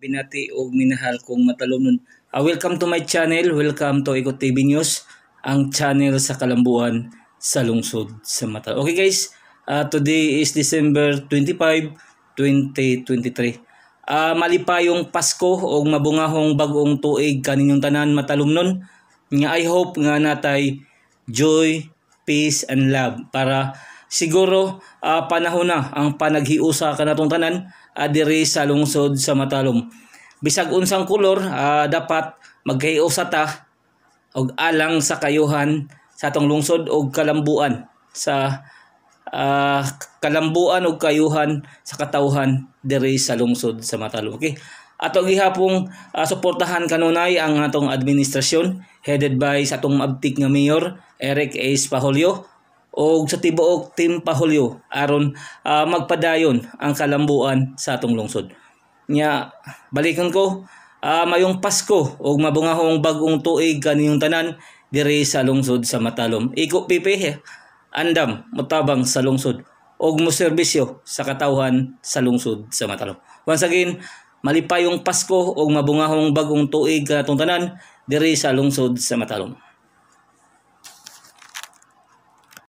Binati og minahal kong matalumnon. Welcome to my channel, welcome to Ikot TV News, ang channel sa kalambuan sa lungsod sa Matalom. Okay guys, today is December 25, 2023. Malipayong Pasko o mabungahong bagong tuig kaninyong tanan matalumnon. Nga I hope nga natay joy, peace and love para siguro panahon na ang panaghiusa kanatong tanan diri sa lungsod sa Matalom. Bisag unsang kolor dapat maghiusa ta og alang sa kayuhan sa atong lungsod og kalambuan sa kalambuan og kayuhan sa katawhan diri sa lungsod sa Matalom. Okay? Ato gihapong suportahan kanunay ang atong administrasyon headed by sa atong maabtik nga mayor Eric A. Pahulio o sa tibuok Team Pahulio aron magpadayon ang kalambuan sa atong lungsod. Nya balikan ko mayong Pasko o mabungahong bagong tuig kaninyong tanan diri sa lungsod sa Matalom. Iko pipi andam motabang sa lungsod og moserbisyo sa katawhan sa lungsod sa Matalom. Once again, malipayong Pasko o mabungahong bagong tuig kanatong tanan diri sa lungsod sa Matalom.